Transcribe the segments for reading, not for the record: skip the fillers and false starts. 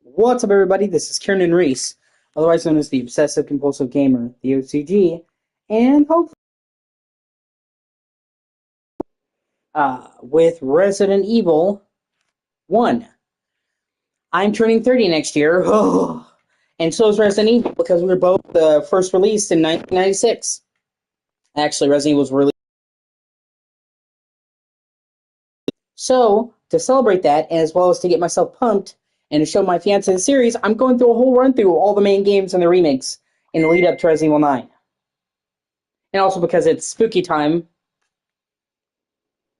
What's up, everybody? This is Kieran Reese, otherwise known as the Obsessive Compulsive Gamer, the O.C.G., and hopefully, with Resident Evil 1. I'm turning 30 next year, and so is Resident Evil, because we were both first released in 1996. Actually, Resident Evil was released. So, to celebrate that, as well as to get myself pumped, and to show my fiance the series, I'm going through a whole run-through of all the main games and the remakes in the lead-up to Resident Evil 9. And also because it's spooky time,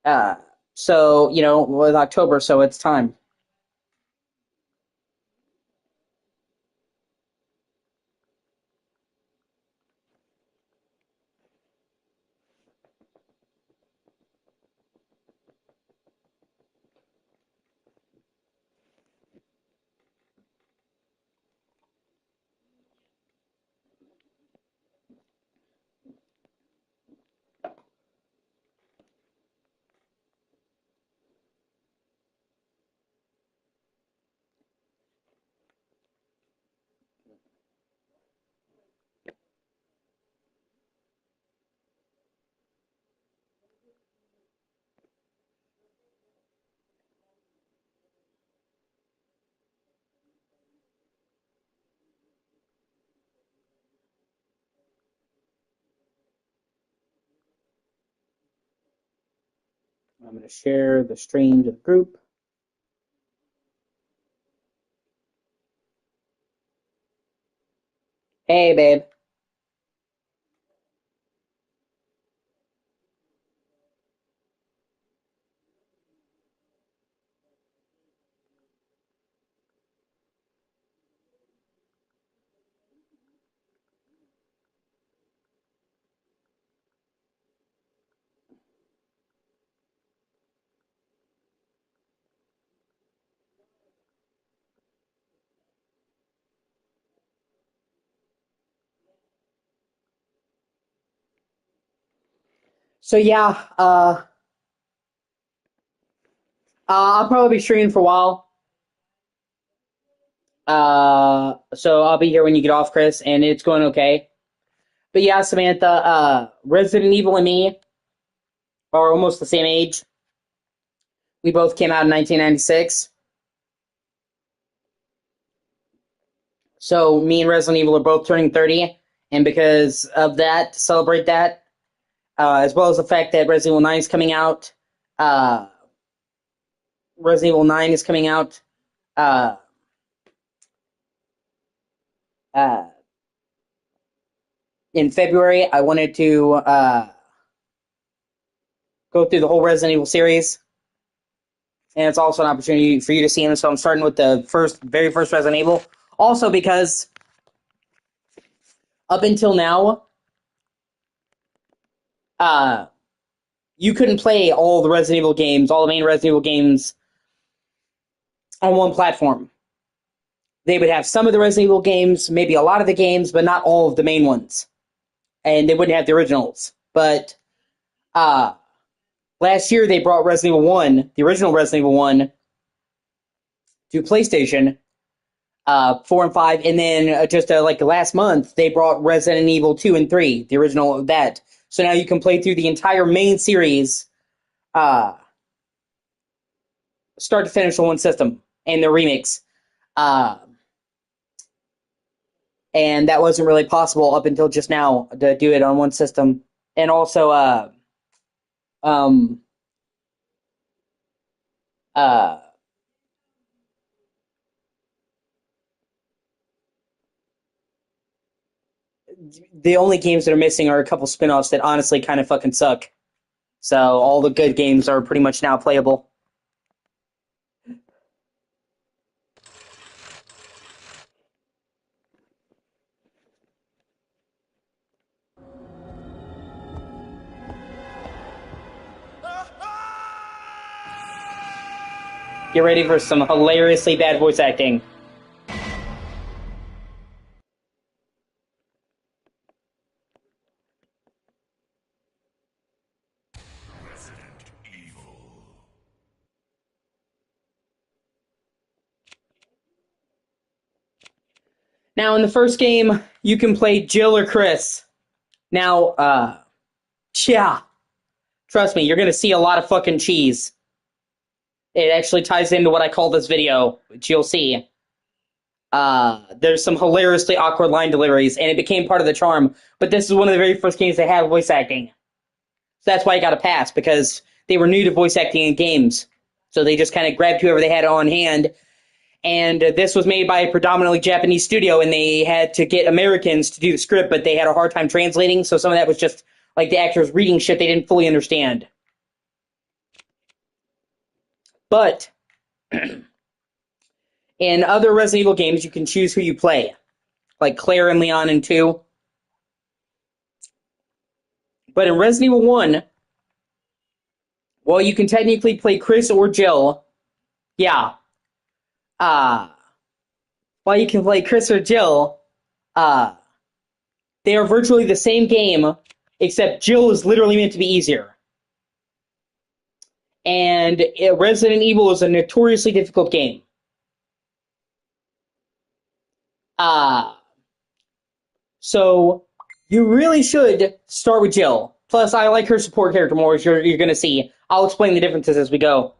Uh, so, with October, so it's time. I'm going to share the stream to the group. Hey, babe. So, yeah, I'll probably be streaming for a while. So I'll be here when you get off, Chris, and it's going okay. But yeah, Samantha, Resident Evil and me are almost the same age. We both came out in 1996. So me and Resident Evil are both turning 30, and because of that, to celebrate that, as well as the fact that Resident Evil 9 is coming out, uh, Resident Evil 9 is coming out, uh, uh, in February. I wanted to go through the whole Resident Evil series, and it's also an opportunity for you to see them. So I'm starting with the very first Resident Evil. Also, because up until now, uh, you couldn't play all the Resident Evil games, all the main Resident Evil games, on one platform. They would have some of the Resident Evil games, maybe a lot of the games, but not all of the main ones, and they wouldn't have the originals. But uh, last year they brought Resident Evil 1, the original Resident Evil 1, to PlayStation, 4 and 5, and then just like last month, they brought Resident Evil 2 and 3, the original of that. So now you can play through the entire main series, uh, start to finish on one system, and the remakes. Uh, and that wasn't really possible up until just now to do it on one system. And also, um, uh, the only games that are missing are a couple spin-offs that honestly kind of fucking suck. So all the good games are pretty much now playable. Get ready for some hilariously bad voice acting. Now, in the first game, you can play Jill or Chris. Now, yeah, trust me, you're gonna see a lot of fucking cheese. It actually ties into what I call this video, which you'll see. There's some hilariously awkward line deliveries, and it became part of the charm. But this is one of the very first games they had voice acting. So that's why I got a pass, because they were new to voice acting in games. So they just kind of grabbed whoever they had on hand. And this was made by a predominantly Japanese studio, and they had to get Americans to do the script, but they had a hard time translating, so some of that was just like the actors reading shit they didn't fully understand. But in other Resident Evil games, you can choose who you play, like Claire and Leon in 2. But in Resident Evil 1, well, you can technically play Chris or Jill. Yeah. Uh, while you can play Chris or Jill, uh, they are virtually the same game, except Jill is literally meant to be easier. And Resident Evil is a notoriously difficult game. Uh, so you really should start with Jill. Plus, I like her support character more, as you're going to see. I'll explain the differences as we go.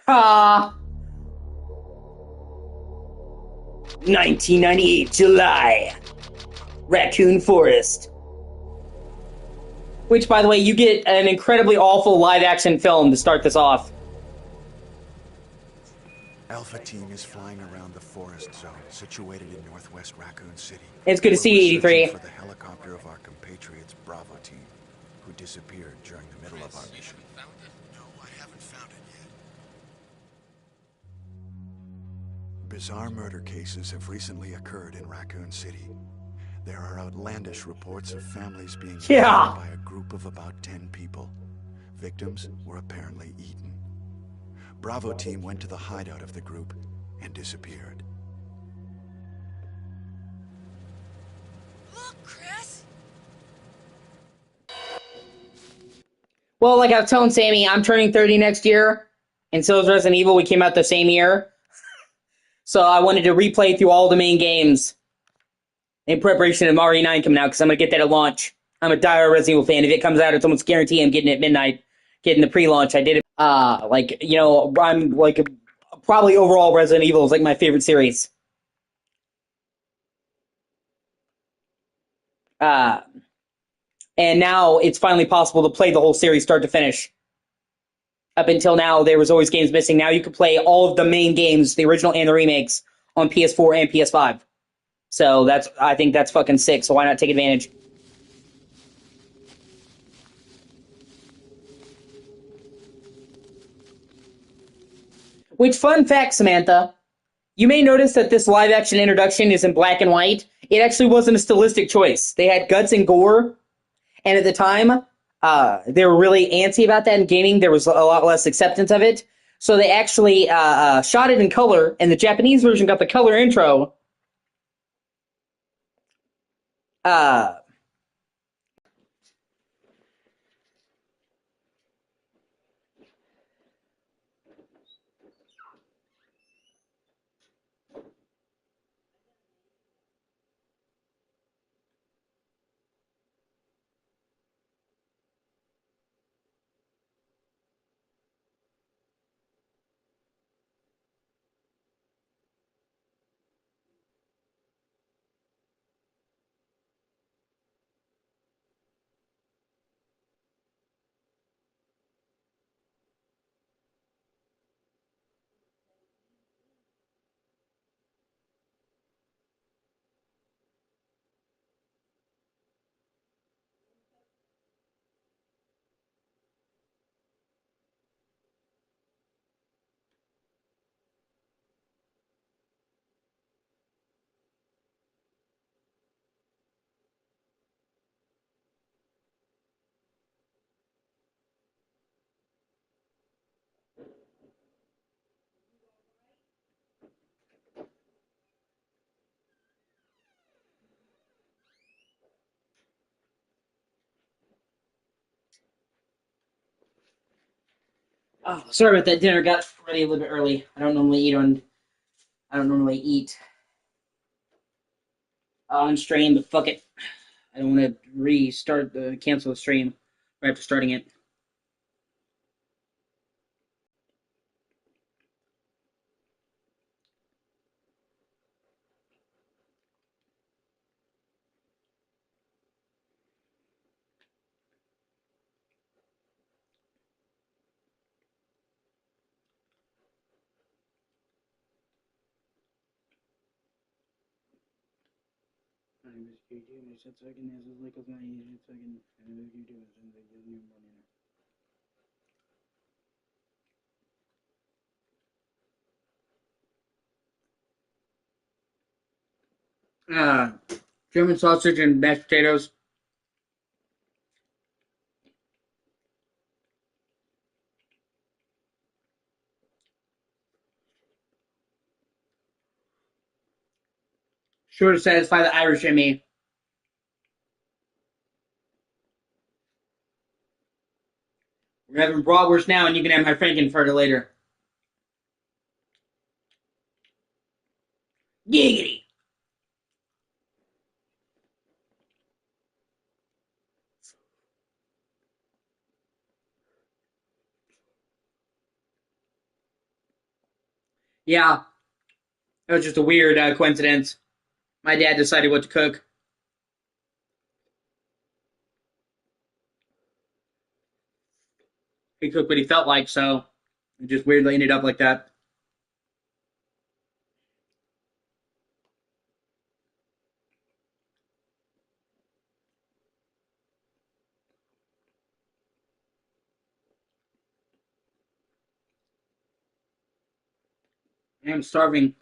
Ah, 1998 July, Raccoon Forest. Which, by the way, you get an incredibly awful live-action film to start this off. Alpha Team is flying around the forest zone situated in northwest Raccoon City. It's good to see you, 83. For the helicopter of our compatriots Bravo Team, who disappeared during the middle of our mission. No, I haven't found it yet. Bizarre murder cases have recently occurred in Raccoon City. There are outlandish reports of families being killed by a group of about 10 people. Victims were apparently eaten. Bravo Team went to the hideout of the group and disappeared. Look, Chris! Well, like I was telling Sammy, I'm turning 30 next year, and so is Resident Evil. We came out the same year. So I wanted to replay through all the main games in preparation of RE9 coming out, because I'm going to get that at launch. I'm a dire Resident Evil fan. If it comes out, it's almost guaranteed I'm getting it at midnight, getting the pre-launch. I did it, I'm like, probably overall Resident Evil is like my favorite series. And now it's finally possible to play the whole series start to finish. Up until now, there was always games missing. Now you can play all of the main games, the original and the remakes, on PS4 and PS5. So I think that's fucking sick, so why not take advantage? Which, fun fact, Samantha, you may notice that this live-action introduction is in black and white. It actually wasn't a stylistic choice. They had guts and gore, and at the time, they were really antsy about that in gaming. There was a lot less acceptance of it. So they actually shot it in color, and the Japanese version got the color intro. Oh, sorry about that. Dinner got ready a little bit early. I don't normally eat on stream, but fuck it. I don't want to cancel the stream right after starting it. Uh, German sausage and mashed potatoes. Sure to satisfy the Irish in me. We're having bratwurst now, and you can have my frankenfurter later. Giggity! Yeah, it was just a weird coincidence. My dad decided what to cook. He cooked what he felt like, so it just weirdly ended up like that. I'm starving.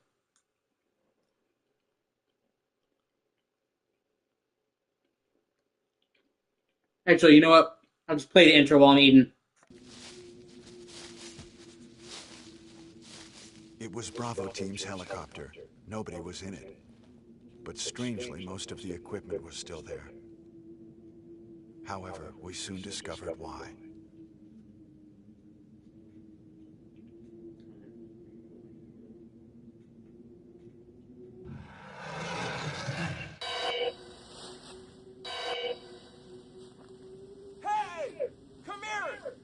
Actually, you know what? I'll just play the intro while I'm eating. It was Bravo Team's helicopter. Nobody was in it. But strangely, most of the equipment was still there. However, we soon discovered why. Hey! Come here!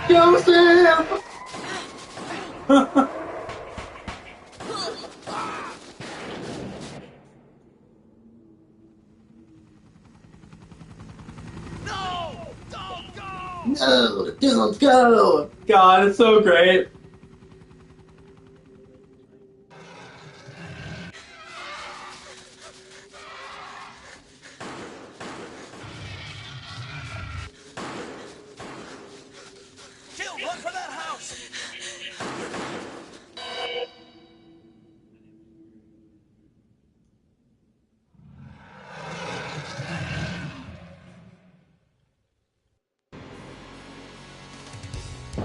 Joseph! No! Don't go! No, don't go! God, it's so great. Jill, run for that house!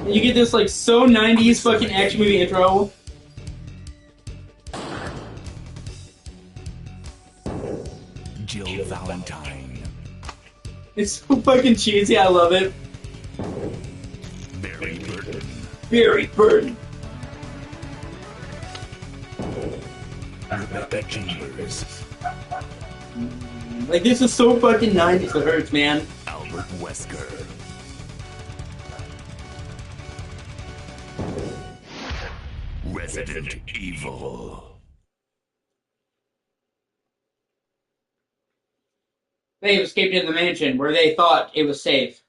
You get this like so 90s fucking action movie intro. Jill Valentine. It's so fucking cheesy, I love it. Barry Burton. Barry Burton. Rebecca Chambers. Like, this is so fucking 90s, it hurts, man. Albert Wesker. Resident Evil. They have escaped into the mansion where they thought it was safe.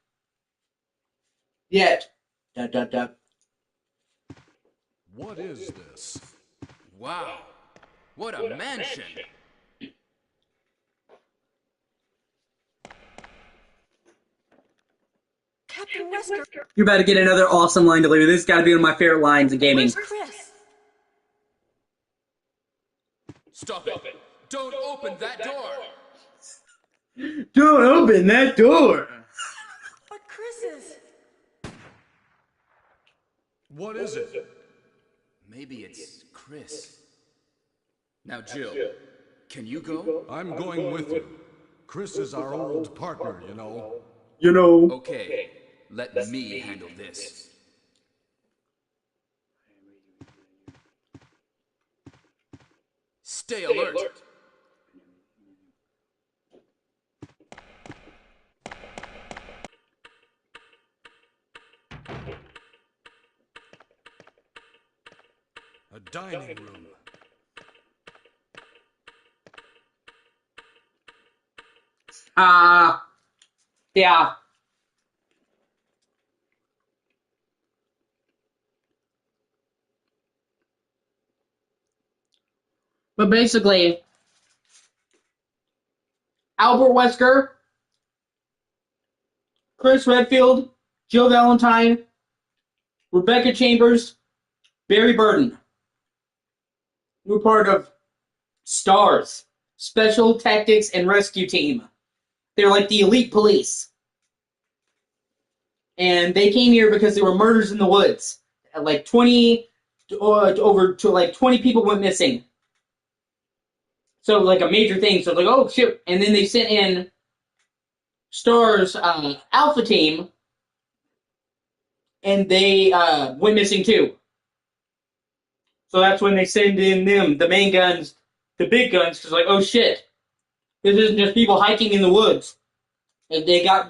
Yet. Dot, dot, dot. What is this? Wow. What a mansion. Captain Wesker, You're about to get another awesome line delivery. This has got to be one of my favorite lines in gaming. where's Chris? Stop it. Don't open that door. Don't open that door. But Chris is... What is it? Maybe it's Chris. Now, Jill, can you go? I'm going with you. Chris is our old partner, you know. You know. Okay, let me handle this. Stay alert. A dining room. Yeah. But basically, Albert Wesker, Chris Redfield, Jill Valentine, Rebecca Chambers, Barry Burton were part of STARS, Special Tactics and Rescue Team. They're like the elite police. And they came here because there were murders in the woods. Like 20, over to like 20 people went missing. So like a major thing. So like, oh shit. And then they sent in STARS Alpha Team, and they went missing too. So that's when they send in them, the main guns, the big guns, because like, oh shit, this isn't just people hiking in the woods. If they got